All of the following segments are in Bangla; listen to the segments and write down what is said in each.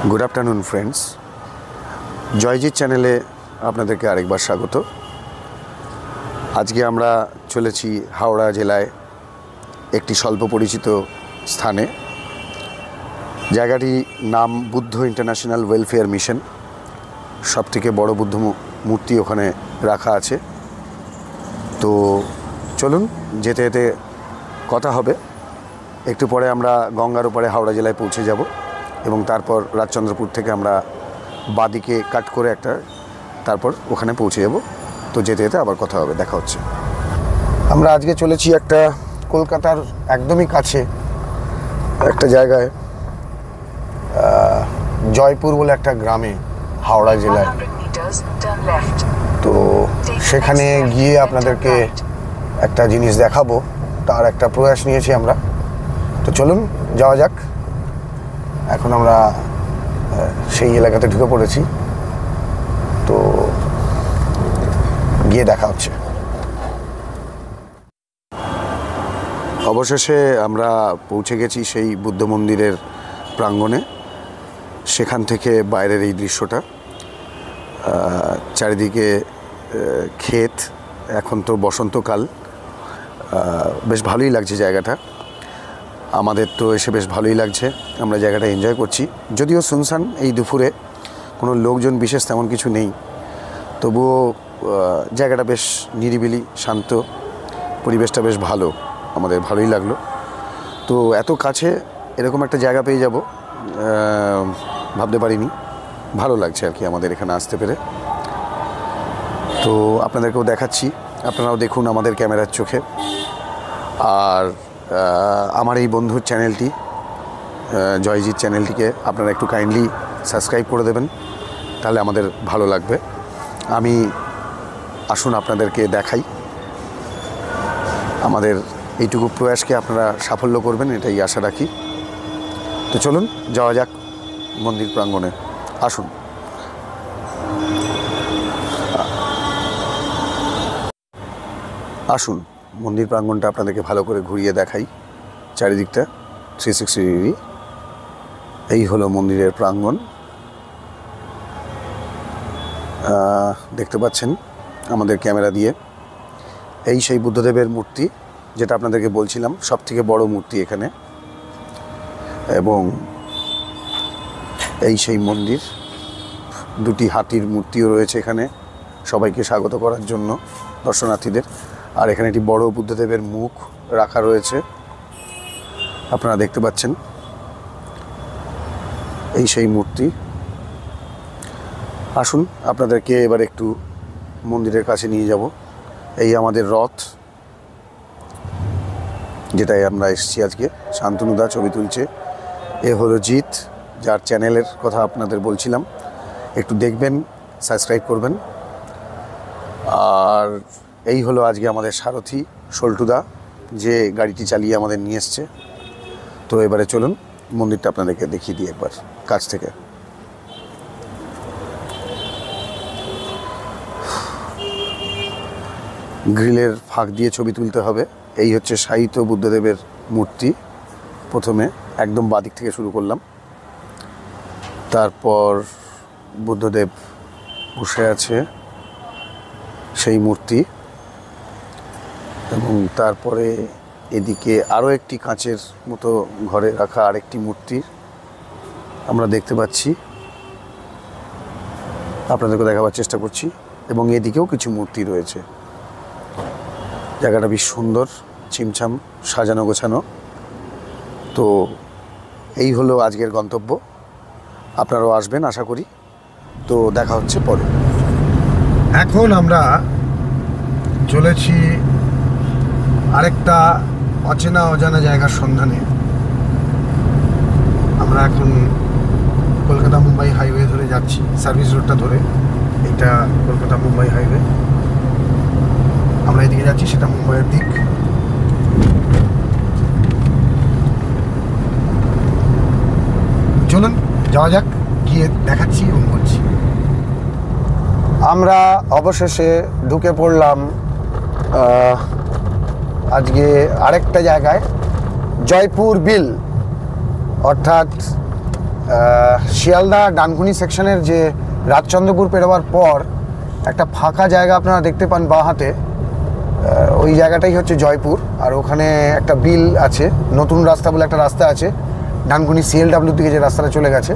গুড আফটারনুন ফ্রেন্ডস, জয়জিৎ চ্যানেলে আপনাদেরকে আরেকবার স্বাগত। আজকে আমরা চলেছি হাওড়া জেলায় একটি স্বল্প পরিচিত স্থানে। জায়গাটির নাম বুদ্ধ ইন্টারন্যাশনাল ওয়েলফেয়ার মিশন। সবথেকে বড় বুদ্ধ মূর্তি ওখানে রাখা আছে। তো চলুন, যেতে যেতে কথা হবে। একটু পরে আমরা গঙ্গার ওপারে হাওড়া জেলায় পৌঁছে যাব এবং তারপর রাজচন্দ্রপুর থেকে আমরা বাদিকে কাট করে তারপর ওখানে পৌঁছে যাব। তো যেতে যেতে আবার কথা হবে, দেখা হচ্ছে। আমরা আজকে চলেছি একটা কলকাতার একদমই কাছে একটা জায়গায়, জয়পুর বলে একটা গ্রামে হাওড়া জেলায়। তো সেখানে গিয়ে আপনাদেরকে একটা জিনিস দেখাবো, তার একটা প্রয়াস নিয়েছি আমরা। তো চলুন যাওয়া যাক। এখন আমরা সেই এলাকাতে ঢুকে পড়েছি, তো গিয়ে দেখা হচ্ছে। অবশেষে আমরা পৌঁছে গেছি সেই বুদ্ধ মন্দিরের প্রাঙ্গণে। সেখান থেকে বাইরের এই দৃশ্যটা, চারিদিকে ক্ষেত, এখন তো বসন্তকাল, বেশ ভালোই লাগছে জায়গাটা। আমাদের তো এসে বেশ ভালোই লাগছে, আমরা জায়গাটা এনজয় করছি। যদিও শুনশান, এই দুপুরে কোনো লোকজন বিশেষ তেমন কিছু নেই, তবুও জায়গাটা বেশ নিরিবিলি, শান্ত, পরিবেশটা বেশ ভালো, আমাদের ভালোই লাগলো। তো এত কাছে এরকম একটা জায়গা পেয়ে যাব ভাবতে পারিনি। ভালো লাগছে আর কি আমাদের এখানে আসতে পেরে। তো আপনাদেরকেও দেখাচ্ছি, আপনারাও দেখুন আমাদের ক্যামেরার চোখে। আর আমার এই বন্ধুর চ্যানেলটি, জয়জিৎ চ্যানেলটিকে আপনারা একটু কাইন্ডলি সাবস্ক্রাইব করে দেবেন, তাহলে আমাদের ভালো লাগবে। আসুন আপনাদেরকে দেখাই। আমাদের এইটুকু প্রয়াসকে আপনারা সাফল্য করবেন, এটাই আশা রাখি। তো চলুন যাওয়া যাক মন্দির প্রাঙ্গণে। আসুন। আসুন মন্দির প্রাঙ্গণটা আপনাদেরকে ভালো করে ঘুরিয়ে দেখাই, চারিদিকটা 360 ডিগ্রি। এই হলো মন্দিরের প্রাঙ্গণ, দেখতে পাচ্ছেন আমাদের ক্যামেরা দিয়ে। এই সেই বুদ্ধদেবের মূর্তি, যেটা আপনাদেরকে বলছিলাম সবথেকে বড় মূর্তি এখানে। এবং এই সেই মন্দির, দুটি হাতির মূর্তিও রয়েছে এখানে সবাইকে স্বাগত করার জন্য, দর্শনার্থীদের। আর এখানে একটি বড় বুদ্ধদেবের মুখ রাখা রয়েছে, আপনারা দেখতে পাচ্ছেন। এই সেই মূর্তি। আসুন আপনাদেরকে এবার একটু মন্দিরের কাছে নিয়ে যাব। এই আমাদের রথ, যেটাই আমরা এসেছি আজকে। শান্তনুদা ছবি তুলছে। এ হলো জিৎ, যার চ্যানেলের কথা আপনাদের বলছিলাম, একটু দেখবেন, সাবস্ক্রাইব করবেন। আর এই হলো আজকে আমাদের সারথি সল্টুদা, যে গাড়িটি চালিয়ে আমাদের নিয়ে এসছে। তো এবারে চলুন মন্দিরটা আপনাদেরকে দেখিয়ে দিই একবার কাছ থেকে। গ্রিলের ফাঁক দিয়ে ছবি তুলতে হবে। এই হচ্ছে শায়িত বুদ্ধদেবের মূর্তি। প্রথমে একদম বাদিক থেকে শুরু করলাম, তারপর বুদ্ধদেব বসে আছে সেই মূর্তি, এবং তারপরে এদিকে আরও একটি কাঁচের মতো ঘরে রাখা আরেকটি মূর্তি আমরা দেখতে পাচ্ছি, আপনাদেরকে দেখাবার চেষ্টা করছি। এবং এদিকেও কিছু মূর্তি রয়েছে। জায়গাটা বেশ সুন্দর, ছিমছাম, সাজানো গোছানো। তো এই হলো আজকের গন্তব্য। আপনারাও আসবেন আশা করি। তো দেখা হচ্ছে পরে। এখন আমরা চলেছি আরেকটা অচেনা অজানা জায়গার সন্ধানে। আমরা এখন কলকাতা মুম্বাই হাইওয়ে ধরে যাচ্ছি, সার্ভিস রোডটা ধরে। এটা কলকাতা মুম্বাই হাইওয়ে, আমরা এদিকে যাচ্ছি, সেটা মুম্বাইয়ের দিক। চলুন যাওয়া যাক, গিয়ে দেখাচ্ছি এবং বলছি। আমরা অবশেষে ঢুকে পড়লাম আজকে আরেকটা জায়গায়, জয়পুর বিল, অর্থাৎ শিয়ালদা ডানকুনি সেকশনের যে রাজচন্দ্রপুর পেরোবার পর একটা ফাঁকা জায়গা আপনারা দেখতে পান বাঁ হাতে, ওই জায়গাটাই হচ্ছে জয়পুর। আর ওখানে একটা বিল আছে, নতুন রাস্তা বলে একটা রাস্তা আছে ডানকুনি CLW দিকে যে রাস্তাটা চলে গেছে,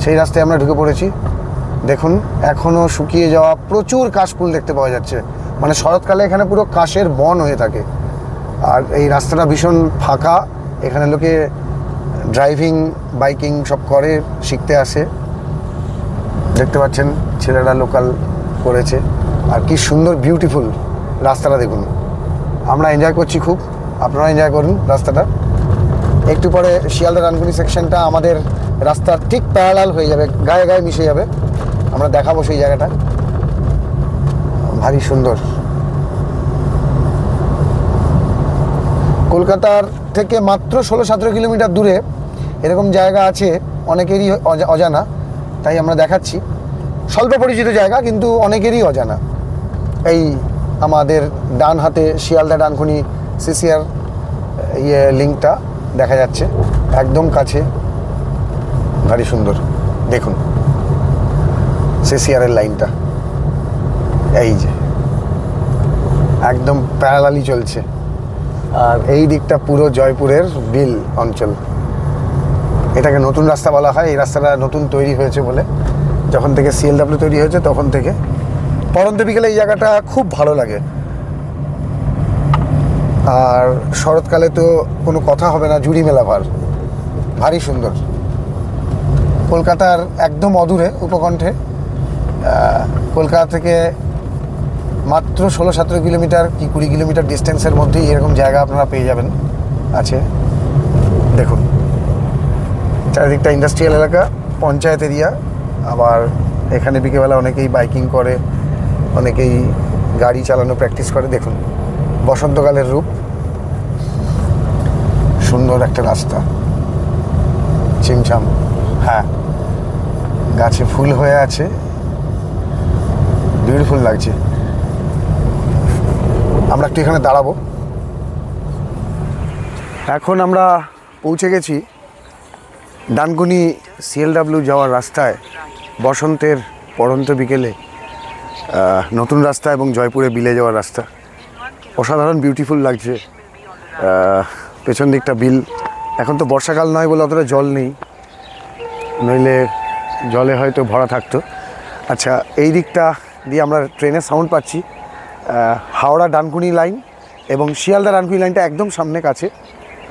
সেই রাস্তায় আমরা ঢুকে পড়েছি। দেখুন এখনও শুকিয়ে যাওয়া প্রচুর কাশফুল দেখতে পাওয়া যাচ্ছে, মানে শরৎকালে এখানে পুরো কাশের বন হয়ে থাকে। আর এই রাস্তাটা ভীষণ ফাঁকা, এখানে লোকে ড্রাইভিং বাইকিং সব করে, শিখতে আসে। দেখতে পাচ্ছেন ছেলেরা লোকাল করেছে। আর কি সুন্দর বিউটিফুল রাস্তাটা দেখুন, আমরা এনজয় করছি খুব, আপনারা এনজয় করুন রাস্তাটা। একটু পরে শিয়ালদা ডানকুনি সেকশনটা আমাদের রাস্তার ঠিক প্যারালাল হয়ে যাবে, গায়ে গায়ে মিশে যাবে, আমরা দেখাবো সেই জায়গাটা। ভারী সুন্দর। কলকাতার থেকে মাত্র 16-17 কিলোমিটার দূরে এরকম জায়গা আছে, অনেকেরই অজানা, তাই আমরা দেখাচ্ছি। স্বল্প পরিচিত জায়গা কিন্তু অনেকেরই অজানা। এই আমাদের ডান হাতে শিয়ালদা ডানকুনি CCR লিঙ্কটা দেখা যাচ্ছে একদম কাছে, ভারী সুন্দর। দেখুন CCR লাইনটা এই যে একদম প্যারালালি চলছে। আর এই দিকটা পুরো জয়পুরের বিল অঞ্চল। এটাকে নতুন রাস্তা বলা হয়, এই রাস্তাটা নতুন তৈরি হয়েছে বলে, যখন থেকে CLW তৈরি হয়েছে তখন থেকে। পরন্ত বিকেলে এই জায়গাটা খুব ভালো লাগে। আর শরৎকালে তো কোনো কথা হবে না, জুড়ি মেলা ভারী সুন্দর। কলকাতার একদম অদূরে উপকণ্ঠে, কলকাতা থেকে মাত্র 16-17 কিলোমিটার কি 20 কিলোমিটার ডিস্টেন্সের মধ্যেই এরকম জায়গা আপনারা পেয়ে যাবেন আছে। দেখুন চারিদিকটা ইন্ডাস্ট্রিয়াল এলাকা, পঞ্চায়েত এরিয়া। আবার এখানে বিকেলবেলা অনেকেই বাইকিং করে, অনেকেই গাড়ি চালানো প্র্যাকটিস করে। দেখুন বসন্তকালের রূপ, সুন্দর একটা রাস্তা, চিমছাম। হ্যাঁ, গাছে ফুল হয়ে আছে, বিউটিফুল লাগছে। আমরা একটু এখানে দাঁড়াবো। এখন আমরা পৌঁছে গেছি ডানকুনি CLW যাওয়ার রাস্তায়, বসন্তের পড়ন্ত বিকেলে নতুন রাস্তা এবং জয়পুরে বিলে যাওয়ার রাস্তা। অসাধারণ বিউটিফুল লাগছে। পেছন দিকটা বিল, এখন তো বর্ষাকাল নয় বলে অতটা জল নেই, নইলে জলে হয়তো ভরা থাকতো। আচ্ছা, এই দিকটা দিয়ে আমরা ট্রেনের সাউন্ড পাচ্ছি। হাওড়া ডানকুনি লাইন এবং শিয়ালদা ডানকুনি লাইনটা একদম সামনে কাছে,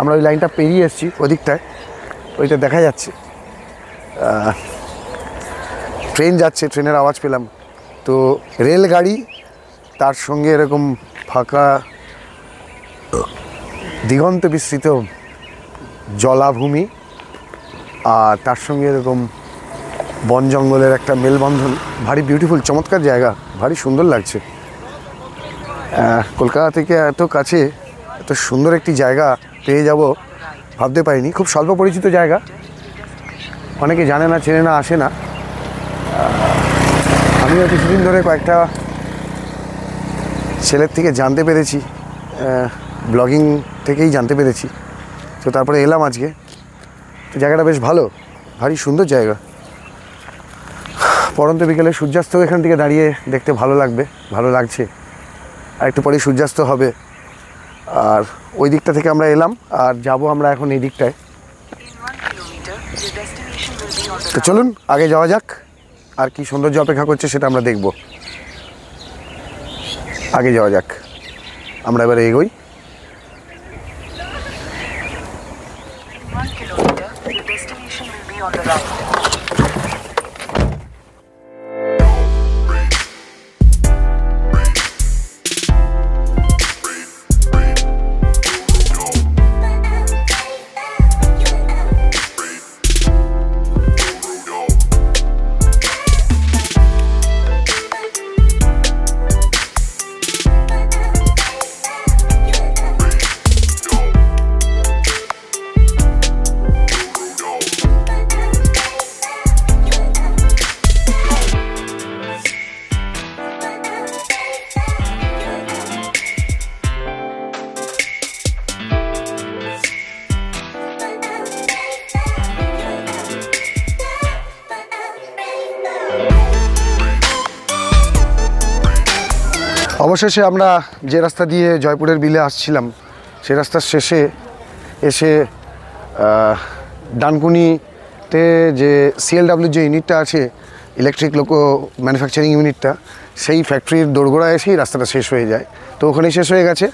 আমরা ওই লাইনটা পেরিয়ে এসেছি, ওদিকটায় ওইটা দেখা যাচ্ছে। ট্রেন যাচ্ছে, ট্রেনের আওয়াজ পেলাম। তো রেলগাড়ি, তার সঙ্গে এরকম ফাঁকা দিগন্ত বিস্তৃত জলাভূমি, আর তার সঙ্গে এরকম বন জঙ্গলের একটা মেলবন্ধন, ভারী বিউটিফুল, চমৎকার জায়গা, ভারী সুন্দর লাগছে। কলকাতা থেকে এত কাছে এত সুন্দর একটি জায়গা পেয়ে যাব ভাবতে পারিনি। খুব স্বল্প পরিচিত জায়গা, অনেকে জানে না, চেনে না, আসে না। আমিও কিছুদিন ধরে কয়েকটা ছেলের থেকে জানতে পেরেছি, ব্লগিং থেকেই জানতে পেরেছি। তো তারপরে এলাম আজকে। জায়গাটা বেশ ভালো, ভারী সুন্দর জায়গা। পরন্ত বিকেলে সূর্যাস্ত এখান থেকে দাঁড়িয়ে দেখতে ভালো লাগবে, ভালো লাগছে। আর একটু পরেই সূর্যাস্ত হবে। আর ওই দিকটা থেকে আমরা এলাম, আর যাব আমরা এখন এই দিকটায়। তো চলুন আগে যাওয়া যাক, আর কি সৌন্দর্য অপেক্ষা করছে সেটা আমরা দেখব। আগে যাওয়া যাক, আমরা এবারে এগোই। অবশেষে আমরা যে রাস্তা দিয়ে জয়পুরের বিলে আসছিলাম সেই রাস্তার শেষে এসে ডানকুনিতে যে CLW যে ইউনিটটা আছে, ইলেকট্রিক লোকো ম্যানুফ্যাকচারিং ইউনিটটা, সেই ফ্যাক্টরির দোরগোড়ায় এসেই রাস্তাটা শেষ হয়ে যায়। তো ওখানেই শেষ হয়ে গেছে।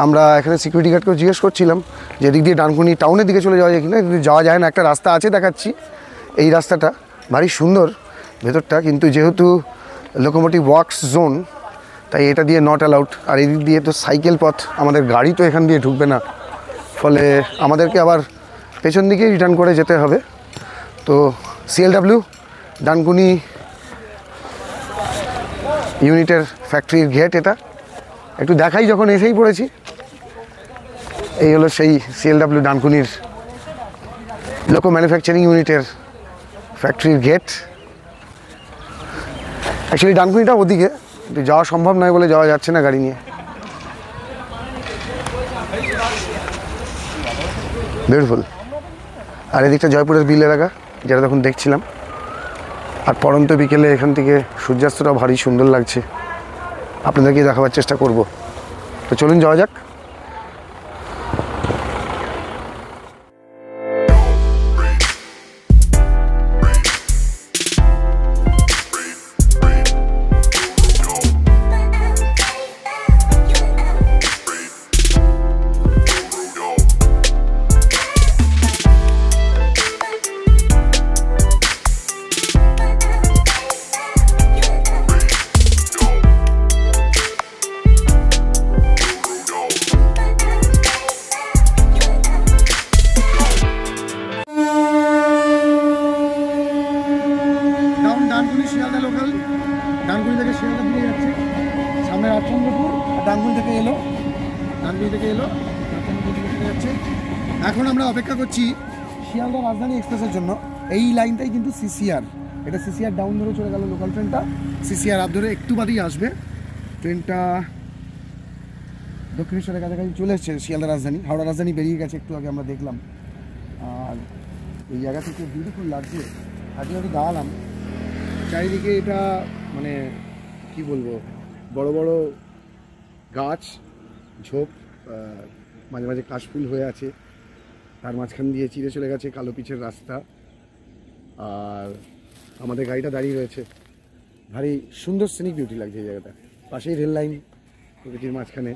আমরা এখানে সিকিউরিটি গার্ডকেও জিজ্ঞেস করছিলাম যে এদিক দিয়ে ডানকুনি টাউনের দিকে চলে যাওয়া যায় কিনা। কিন্তু যাওয়া যায় না, একটা রাস্তা আছে দেখাচ্ছি। এই রাস্তাটা ভারী সুন্দর ভেতরটা, কিন্তু যেহেতু লোকোমোটিভ ওয়ার্কস জোন তাই এটা দিয়ে নট অ্যালাউড। আর এদিক দিয়ে তো সাইকেল পথ, আমাদের গাড়ি তো এখান দিয়ে ঢুকবে না, ফলে আমাদেরকে আবার পেছন দিকেই রিটার্ন করে যেতে হবে। তো CLW ডানকুনি ইউনিটের ফ্যাক্টরির গেট এটা একটু দেখাই, যখন এসেই পড়েছি। এই হলো সেই CLW ডানকুনির লোকো ম্যানুফ্যাকচারিং ইউনিটের ফ্যাক্টরির গেট। অ্যাকচুয়ালি ডানকুনিটা ওদিকে, কিন্তু যাওয়া সম্ভব নয় বলে যাওয়া যাচ্ছে না গাড়ি নিয়ে। বিউটিফুল। আর এদিকটা জয়পুরের বিল এলাকা, যেটা তখন দেখছিলাম। আর পড়ন্ত বিকেলে এখান থেকে সূর্যাস্তটা ভারী সুন্দর লাগছে, আপনাদেরকে দেখাবার চেষ্টা করব। তো চলুন যাওয়া যাক। ডানকুনি শিয়ালদা লোকাল, ডানকুনি থেকে শিয়ালদা দিয়ে যাচ্ছে, সামনে রাজচন্দ্রপুর। ডানকুনি থেকে এলো রাজচন্দ্রপুর থেকে যাচ্ছে। এখন আমরা অপেক্ষা করছি শিয়ালদা রাজধানী এক্সপ্রেসের জন্য। এই লাইনটাই কিন্তু CCR, এটা CCR ডাউন ধরে চলে গেল লোকাল ট্রেনটা। CCR আপ ধরে একটু বাদেই আসবে ট্রেনটা। দক্ষিণেশ্বরের কাছাকাছি চলে এসছে শিয়ালদা রাজধানী। হাওড়া রাজধানী বেরিয়ে গেছে একটু আগে, আমরা দেখলাম। আর এই জায়গা থেকে বিউটিফুল লাগছে। আজকে আমি দাঁড়ালাম, চারিদিকে এটা মানে কি বলবো, বড় বড় গাছ, ঝোপ, মাঝে মাঝে কাশফুল হয়ে আছে। তার মাঝখান দিয়ে চিরে চলে গেছে কালো পিচের রাস্তা। আর আমাদের গাড়িটা দাঁড়িয়ে রয়েছে। ভারী সুন্দর সিনিক বিউটি লাগছে এই জায়গাটা। পাশেই রেল লাইন প্রকৃতির মাঝখানে।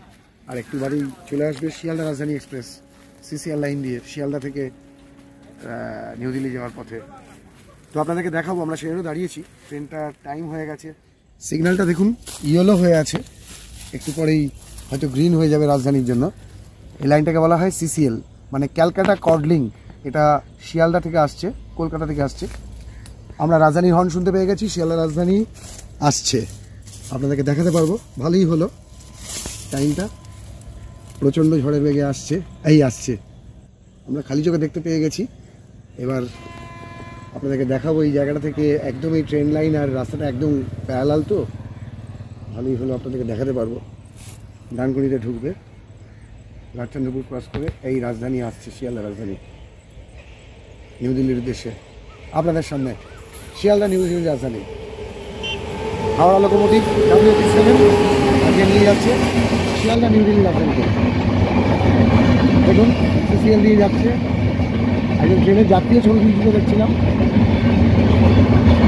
আর একটু বাড়ি চলে আসবে শিয়ালদা রাজধানী এক্সপ্রেস CCR লাইন দিয়ে, শিয়ালদা থেকে নিউ দিল্লি যাওয়ার পথে। তো আপনাদেরকে দেখাবো, আমরা সেখানেও দাঁড়িয়েছি। ট্রেনটা টাইম হয়ে গেছে, সিগন্যালটা দেখুন ইয়েলো হয়ে আছে, একটু পরেই হয়তো গ্রিন হয়ে যাবে রাজধানীর জন্য। এই লাইনটাকে বলা হয় CCL, মানে ক্যালকাটা কর্ডলিং। এটা শিয়ালদা থেকে আসছে, কলকাতা থেকে আসছে। আমরা রাজধানীর হর্ন শুনতে পেয়ে গেছি, শিয়ালদা রাজধানী আসছে, আপনাদেরকে দেখাতে পারবো। ভালোই হলো, টাইমটা প্রচণ্ড ঝড়ের বেগে আসছে, আসছে। আমরা খালি চোখে দেখতে পেয়ে গেছি। এবার আপনাদেরকে দেখাবো এই জায়গাটা থেকে একদম এই ট্রেন লাইন আর রাস্তাটা একদম প্যারালাল, তো ভালোই হলো, আপনাদেরকে দেখাতে পারবো। ডানকুনিতে ঢুকবে, রাজচন্দ্রপুর ক্রস করে এই রাজধানী আসছে, শিয়ালদা রাজধানী নিউ দিল্লির উদ্দেশ্যে। আপনাদের সামনে শিয়ালদা নিউ দিল্লির রাজধানী। হাওড়া লোকোমোটিভ WP7 আজকে নিয়ে যাচ্ছে শিয়ালদা নিউ দিল্লির রাজধানীতে। দেখুন CCL দিয়ে যাচ্ছে। একজন ট্রেনের যাত্রীও ছবি তুলতে দেখছিলাম।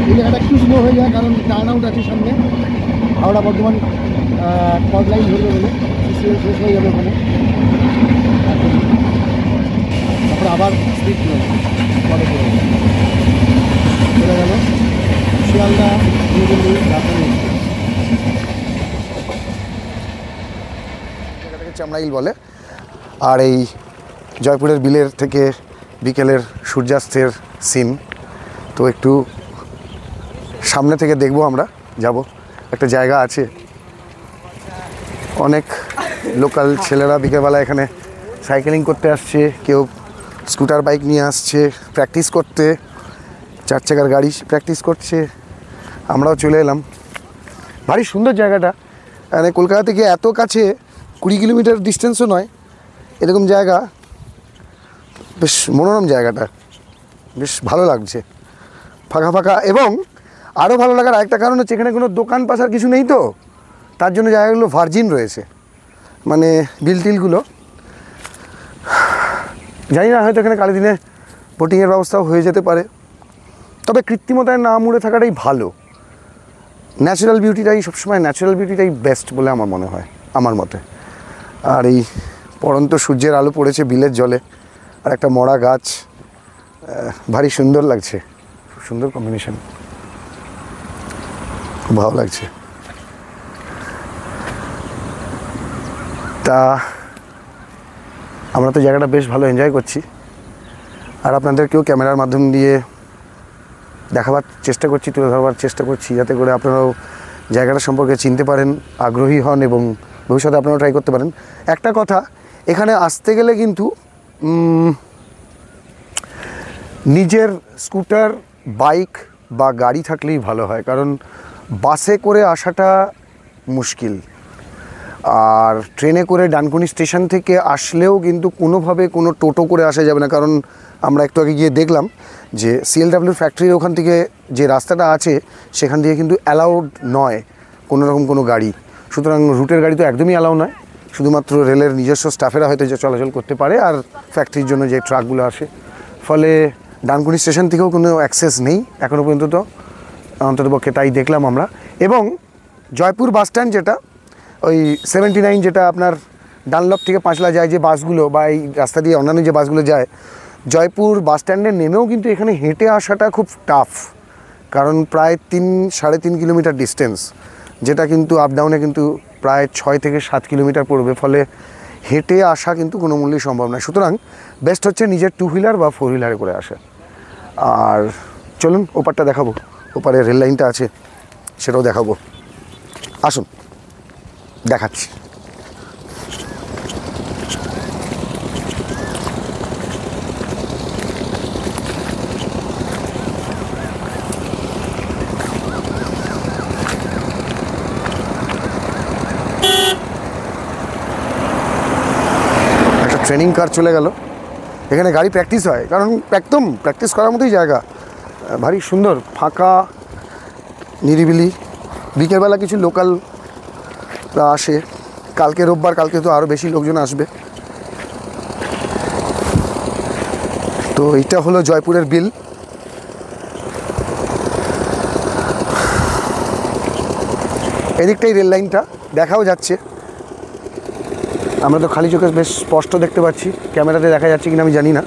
এই জায়গাটা একটু স্লো হয়ে যায়, কারণ টার্ন আউট আছে সামনে। হাওড়া বর্ধমান কর্ড লাইন ধরবে বলে CCL শেষ হয়ে যাবে ওখানে। তারপরে আবার স্পিড চলে গেল শিয়ালদা নিউ দিল্লি রাজধানী। জায়গাটাকে চামড়াইল বলে। আর এই জয়পুরের বিলের থেকে বিকেলের সূর্যাস্তের সিন তো একটু সামনে থেকে দেখবো। আমরা যাব, একটা জায়গা আছে, অনেক লোকাল ছেলেরা বিকেলবেলা এখানে সাইকেলিং করতে আসছে, কেউ স্কুটার বাইক নিয়ে আসছে প্র্যাকটিস করতে, 4 চাকার গাড়ি প্র্যাকটিস করছে। আমরাও চলে এলাম। ভারী সুন্দর জায়গাটা, মানে কলকাতা থেকে এত কাছে, 20 কিলোমিটার ডিস্টেন্সও নয়, এরকম জায়গা বেশ মনোরম। জায়গাটা বেশ ভালো লাগছে, ফাঁকা ফাঁকা। এবং আরও ভালো লাগার আরেকটা কারণ হচ্ছে এখানে কোনো দোকান পাশার কিছু নেই, তো তার জন্য জায়গাগুলো ভার্জিন রয়েছে, মানে বিল টিলগুলো জানি না, হয়তো এখানে কালী দিনে বোটিংয়ের ব্যবস্থাও হয়ে যেতে পারে, তবে কৃত্রিমতায় না মুড়ে থাকাটাই ভালো। ন্যাচারাল বিউটিটাই সবসময়, ন্যাচারাল বিউটিটাই বেস্ট বলে আমার মনে হয়, আমার মতে। আর এই পড়ন্ত সূর্যের আলো পড়েছে বিলের জলে, আর একটা মরা গাছ, ভারী সুন্দর লাগছে, খুব সুন্দর কম্বিনেশন, খুব ভালো লাগছে। তা আমরা তো জায়গাটা বেশ ভালো এনজয় করছি, আর আপনাদেরকেও ক্যামেরার মাধ্যম দিয়ে দেখাবার চেষ্টা করছি, তুলে ধরবার চেষ্টা করছি, যাতে করে আপনারাও জায়গাটা সম্পর্কে চিনতে পারেন, আগ্রহী হন এবং ভবিষ্যতে আপনারাও ট্রাই করতে পারেন। একটা কথা, এখানে আসতে গেলে কিন্তু নিজের স্কুটার, বাইক বা গাড়ি থাকলেই ভালো হয়, কারণ বাসে করে আসাটা মুশকিল। আর ট্রেনে করে ডানকুনি স্টেশন থেকে আসলেও কিন্তু কোনোভাবে কোনো টোটো করে আসা যাবে না, কারণ আমরা একটু আগে গিয়ে দেখলাম যে সিএলডাব্লিউ ফ্যাক্টরির ওখান থেকে যে রাস্তাটা আছে সেখান থেকে কিন্তু অ্যালাউড নয় কোনো রকম কোনো গাড়ি। সুতরাং রুটের গাড়ি তো একদমই অ্যালাউ নয়, শুধুমাত্র রেলের নিজস্ব স্টাফেরা হয়তো যে চলাচল করতে পারে, আর ফ্যাক্টরির জন্য যে ট্রাকগুলো আসে। ফলে ডানকুনি স্টেশন থেকেও কোনো অ্যাক্সেস নেই এখনও পর্যন্ত, তো অন্ততপক্ষে তাই দেখলাম আমরা। এবং জয়পুর বাস স্ট্যান্ড, যেটা ওই 79, যেটা আপনার ডানলপ থেকে পাঁচলা যায় যে বাসগুলো, বা এই রাস্তা দিয়ে অন্যান্য যে বাসগুলো যায়, জয়পুর বাস স্ট্যান্ডে নেমেও কিন্তু এখানে হেঁটে আসাটা খুব টাফ, কারণ প্রায় 3-3.5 কিলোমিটার ডিস্টেন্স, যেটা কিন্তু আপ ডাউনে কিন্তু প্রায় 6 থেকে 7 কিলোমিটার পড়বে। ফলে হেঁটে আসা কিন্তু কোনো মূল্যেই সম্ভব নয়। সুতরাং বেস্ট হচ্ছে নিজের 2 হুইলার বা 4 হুইলারে করে আসা। আর চলুন ওপারটা দেখাবো, ওপারে রেল লাইনটা আছে সেটাও দেখাবো, আসুন দেখাচ্ছি। একটা ট্রেনিং কার চলে গেল, এখানে গাড়ি প্র্যাকটিস হয়, কারণ একদম প্র্যাকটিস করার মতোই জায়গা, ভারী সুন্দর, ফাঁকা, নিরিবিলি। বিকেলবেলা কিছু লোকালরা আসে, কালকে রোববার, কালকে তো আরও বেশি লোকজন আসবে। তো এইটা হলো জয়পুরের বিল। এদিকটাই রেল লাইনটা দেখাও যাচ্ছে, আমরা তো খালি চোখে বেশ স্পষ্ট দেখতে পাচ্ছি, ক্যামেরাতে দেখা যাচ্ছে কিনা আমি জানি না।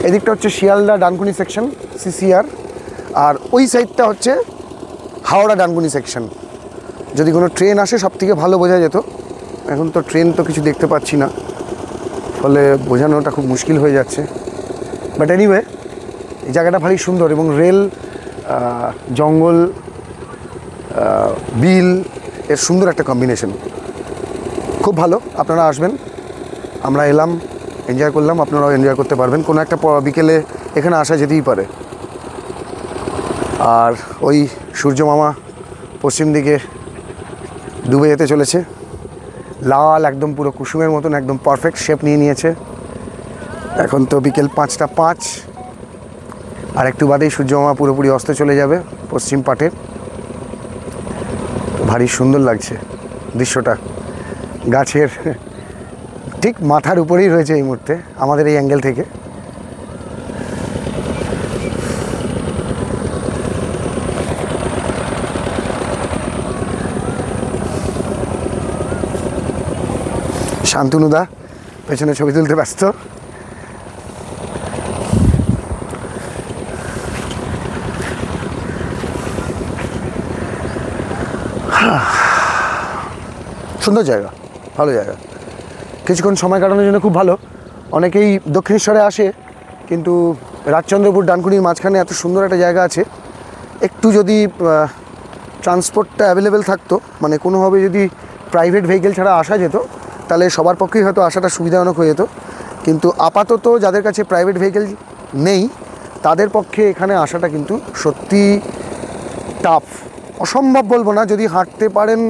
এদিকটা হচ্ছে শিয়ালদা ডানকুনি সেকশন, সিসিআর, আর ওই সাইডটা হচ্ছে হাওড়া ডানকুনি সেকশন। যদি কোনো ট্রেন আসে সব থেকে ভালো বোঝা যেত, এখন তো ট্রেন তো কিছু দেখতে পাচ্ছি না, ফলে বোঝানোটা খুব মুশকিল হয়ে যাচ্ছে। বাট এনিওয়ে, এই জায়গাটা ভারী সুন্দর, এবং রেল, জঙ্গল, বিল, এর সুন্দর একটা কম্বিনেশন, খুব ভালো। আপনারা আসবেন, আমরা এলাম, এনজয় করলাম, আপনারাও এনজয় করতে পারবেন। কোনো একটা বিকেলে এখানে আসা যেতেই পারে। আর ওই সূর্য মামা পশ্চিম দিকে ডুবে যেতে চলেছে, লাল একদম পুরো কুসুমের মতন, একদম পারফেক্ট শেপ নিয়ে নিয়েছে। এখন তো বিকেল 5:05, আর একটু বাদেই সূর্য মামা পুরোপুরি অস্তে চলে যাবে পশ্চিম পাটে। ভারী সুন্দর লাগছে দৃশ্যটা, গাছের ঠিক মাথার উপরেই রয়েছে এই মুহূর্তে আমাদের এই অ্যাঙ্গেল থেকে। শান্তনুদা পেছনে ছবি তুলতে ব্যস্ত। সুন্দর জায়গা, ভালো জায়গা, কিছুক্ষণ সময় কাটানোর জন্য খুব ভালো। অনেকেই দক্ষিণেশ্বরে আসে, কিন্তু রাজচন্দ্রপুর ডানকুনির মাঝখানে এত সুন্দর একটা জায়গা আছে, একটু যদি ট্রান্সপোর্টটা অ্যাভেলেবেল থাকতো, মানে কোনোভাবে যদি প্রাইভেট ভেহিকেল ছাড়া আসা যেত, তাহলে সবার পক্ষেই হয়তো আসাটা সুবিধাজনক হয়ে যেত। কিন্তু আপাতত যাদের কাছে প্রাইভেট ভেহিকেল নেই, তাদের পক্ষে এখানে আসাটা কিন্তু সত্যি টাফ। অসম্ভব বলবো না, যদি হাঁটতে পারেন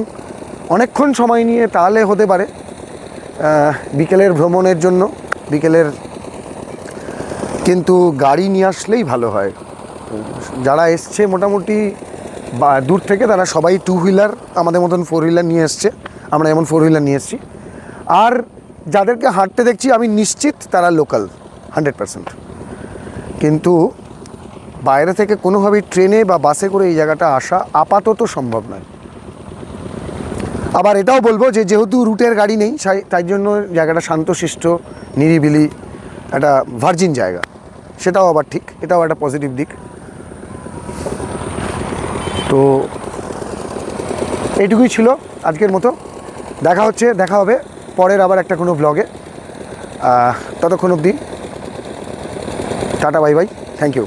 অনেকক্ষণ সময় নিয়ে তাহলে হতে পারে। বিকেলের ভ্রমণের জন্য, বিকেলের, কিন্তু গাড়ি নিয়ে আসলেই ভালো হয়। যারা এসছে মোটামুটি বা দূর থেকে তারা সবাই 2 হুইলার আমাদের মতন 4 হুইলার নিয়ে এসছে, আমরা যেমন 4 হুইলার নিয়ে এসেছি। আর যাদেরকে হাঁটতে দেখছি আমি নিশ্চিত তারা লোকাল 100%। কিন্তু বাইরে থেকে কোনোভাবেই ট্রেনে বা বাসে করে এই জায়গাটা আসা আপাতত সম্ভব নয়। আবার এটাও বলবো যে যেহেতু রুটের গাড়ি নেই, তাই জন্য জায়গাটা শান্তশিষ্ট, নিরিবিলি, একটা ভার্জিন জায়গা, সেটাও আবার ঠিক, এটাও একটা পজিটিভ দিক। তো এইটুকুই ছিল আজকের মতো। দেখা হবে পরের আবার একটা কোনো ব্লগে। ততক্ষণ অবধি tata, bye bye, thank you.